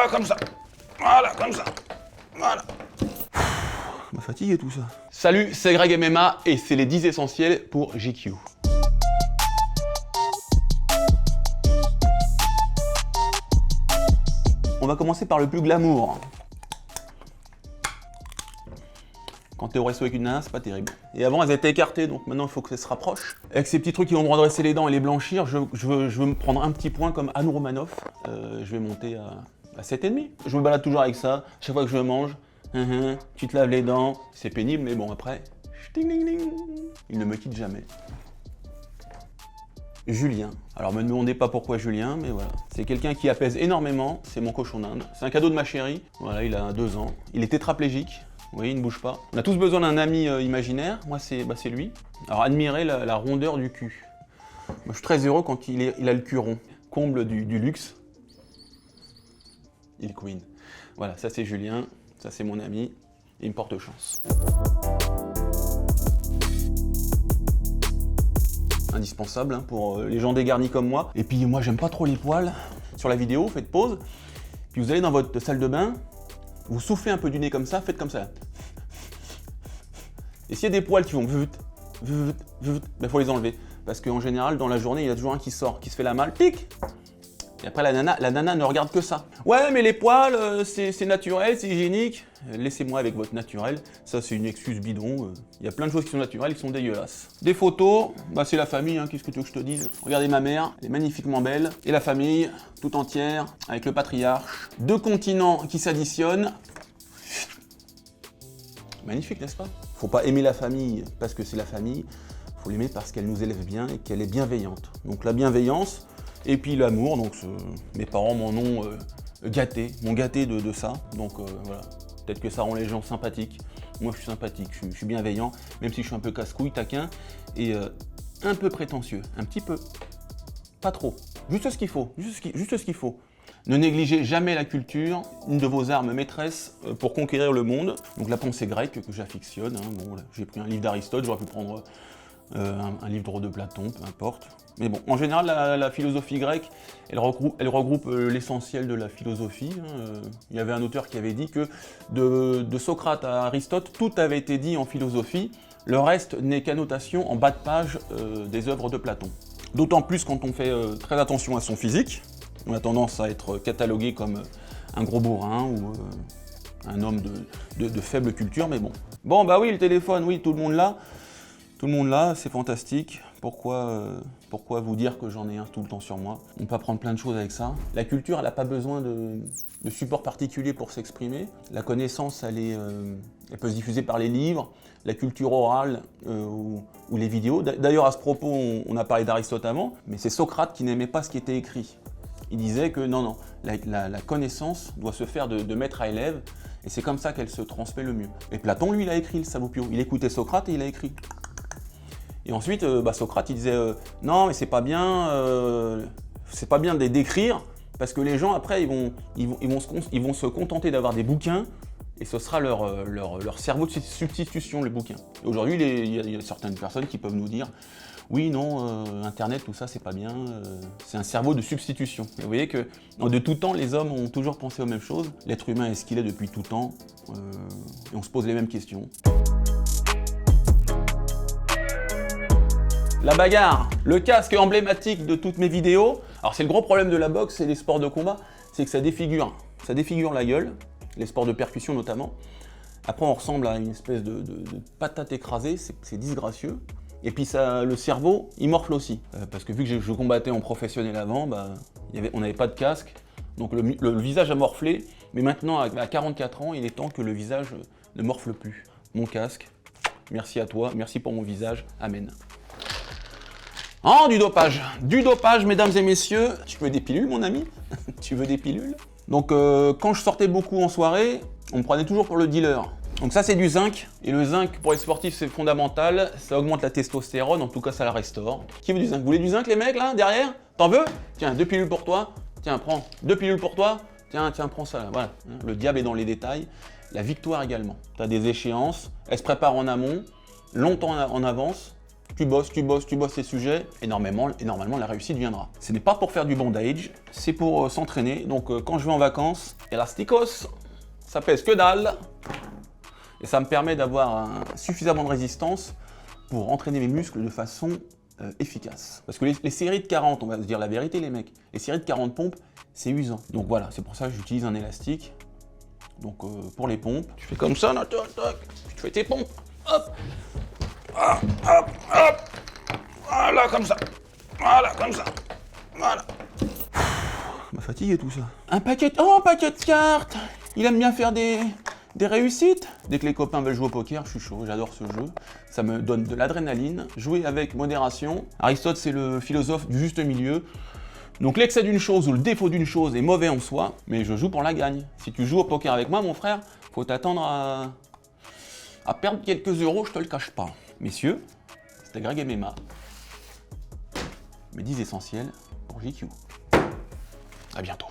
Voilà, comme ça. Voilà, comme ça. Voilà. On m'a fatigué tout ça. Salut, c'est Greg MMA et c'est les 10 essentiels pour GQ. On va commencer par le plus glamour. Quand t'es au resto avec une nana, c'est pas terrible. Et avant, elles étaient écartées, donc maintenant, il faut qu'elles se rapprochent. Avec ces petits trucs qui vont me redresser les dents et les blanchir, je veux me prendre un petit point comme Anu Romanov. Je vais monter à 7,5. Je me balade toujours avec ça, chaque fois que je mange. Tu te laves les dents, c'est pénible, mais bon, après, ding, ding, ding. Il ne me quitte jamais. Julien. Alors, me demandez pas pourquoi Julien, mais voilà. C'est quelqu'un qui apaise énormément, c'est mon cochon d'Inde. C'est un cadeau de ma chérie. Voilà, il a 2 ans. Il est tétraplégique. Vous voyez, il ne bouge pas. On a tous besoin d'un ami imaginaire. Moi, c'est lui. Alors, admirez la rondeur du cul. Moi, je suis très heureux quand il a le cul rond. Comble du luxe. Il est queen. Voilà, ça c'est Julien. Ça c'est mon ami. Il me porte chance. Indispensable hein, pour les gens dégarnis comme moi. Et puis, moi, j'aime pas trop les poils. Sur la vidéo, faites pause. Puis, vous allez dans votre salle de bain. Vous soufflez un peu du nez comme ça, faites comme ça. Et s'il y a des poils qui vont il faut les enlever. Parce qu'en général, dans la journée, il y a toujours un qui sort, qui se fait la malle, tic. Et après, la nana ne regarde que ça. Ouais, mais les poils, c'est naturel, c'est hygiénique. Laissez-moi avec votre naturel. Ça, c'est une excuse bidon. Il y a plein de choses qui sont naturelles, qui sont dégueulasses. Des photos, bah, c'est la famille, hein, qu'est-ce que tu veux que je te dise? Regardez ma mère, elle est magnifiquement belle. Et la famille, tout entière, avec le patriarche. 2 continents qui s'additionnent. Magnifique, n'est-ce pas? Faut pas aimer la famille parce que c'est la famille. Faut l'aimer parce qu'elle nous élève bien et qu'elle est bienveillante. Donc la bienveillance, et puis l'amour, donc mes parents m'en ont gâté, m'ont gâté de ça. Donc voilà, peut-être que ça rend les gens sympathiques. Moi je suis sympathique, je suis bienveillant, même si je suis un peu casse-couille, taquin, et un peu prétentieux, un petit peu. Pas trop, juste ce qu'il faut, juste ce qu'il faut. Ne négligez jamais la culture, une de vos armes maîtresses pour conquérir le monde. Donc la pensée grecque que j'affectionne. Hein. Bon, j'ai pris un livre d'Aristote, j'aurais pu prendre un livre de Platon, peu importe. Mais bon, en général, la philosophie grecque, elle regroupe l'essentiel de la philosophie. Hein. Il y avait un auteur qui avait dit que de Socrate à Aristote, tout avait été dit en philosophie. Le reste n'est qu'annotation en bas de page des œuvres de Platon. D'autant plus quand on fait très attention à son physique. On a tendance à être catalogué comme un gros bourrin ou un homme de faible culture, mais bon. Bon, bah oui, le téléphone, oui, tout le monde l'a. Tout le monde l'a, c'est fantastique. Pourquoi vous dire que j'en ai un tout le temps sur moi? On peut apprendre plein de choses avec ça. La culture, elle n'a pas besoin de support particulier pour s'exprimer. La connaissance, elle peut se diffuser par les livres, la culture orale ou les vidéos. D'ailleurs, à ce propos, on a parlé d'Aristote avant, mais c'est Socrate qui n'aimait pas ce qui était écrit. Il disait que non, la connaissance doit se faire de maître à élève, et c'est comme ça qu'elle se transmet le mieux. Et Platon, lui, il a écrit le Salopio. Il écoutait Socrate et il a écrit. Et ensuite, Socrate, il disait non, mais c'est pas bien de les décrire, parce que les gens, après, ils vont se contenter d'avoir des bouquins, et ce sera leur cerveau de substitution, les bouquins. Et aujourd'hui, il y a certaines personnes qui peuvent nous dire oui, non, Internet, tout ça, c'est pas bien, c'est un cerveau de substitution. Et vous voyez que de tout temps, les hommes ont toujours pensé aux mêmes choses. L'être humain est ce qu'il est depuis tout temps, et on se pose les mêmes questions. La bagarre, le casque emblématique de toutes mes vidéos. Alors c'est le gros problème de la boxe et des sports de combat, c'est que ça défigure la gueule, les sports de percussion notamment. Après on ressemble à une espèce de patate écrasée, c'est disgracieux. Et puis le cerveau, il morfle aussi. Parce que vu que je combattais en professionnel avant, on n'avait pas de casque. Donc le visage a morflé. Mais maintenant, à 44 ans, il est temps que le visage ne morfle plus. Mon casque, merci à toi, merci pour mon visage, amen. Oh, du dopage. Du dopage, mesdames et messieurs. Tu veux des pilules, mon ami? Tu veux des pilules? Donc, quand je sortais beaucoup en soirée, on me prenait toujours pour le dealer. Donc ça, c'est du zinc. Et le zinc, pour les sportifs, c'est fondamental. Ça augmente la testostérone, en tout cas, ça la restaure. Qui veut du zinc? Vous voulez du zinc, les mecs, là, derrière? T'en veux? Tiens, 2 pilules pour toi. Tiens, prends. 2 pilules pour toi. Tiens, prends ça, là. Voilà. Le diable est dans les détails. La victoire également. T'as des échéances. Elles se préparent en amont, longtemps en avance. tu bosses ces sujets, et normalement la réussite viendra. Ce n'est pas pour faire du bondage, c'est pour s'entraîner. Donc quand je vais en vacances, Elasticos, ça pèse que dalle, et ça me permet d'avoir suffisamment de résistance pour entraîner mes muscles de façon efficace. Parce que les séries de 40, on va se dire la vérité les mecs, les séries de 40 pompes, c'est usant. Donc voilà, c'est pour ça que j'utilise un élastique. Donc pour les pompes, tu fais comme ça, là, toc, toc, tu fais tes pompes, hop, hop, hop, hop, voilà, comme ça, voilà. Ça m'a fatigué tout ça. Un paquet de cartes. Il aime bien faire des réussites. Dès que les copains veulent jouer au poker, je suis chaud, j'adore ce jeu. Ça me donne de l'adrénaline. Jouer avec modération. Aristote, c'est le philosophe du juste milieu. Donc l'excès d'une chose ou le défaut d'une chose est mauvais en soi, mais je joue pour la gagne. Si tu joues au poker avec moi, mon frère, faut t'attendre à perdre quelques euros, je te le cache pas. Messieurs, c'était Greg MMA. Mes 10 essentiels pour JQ. À bientôt.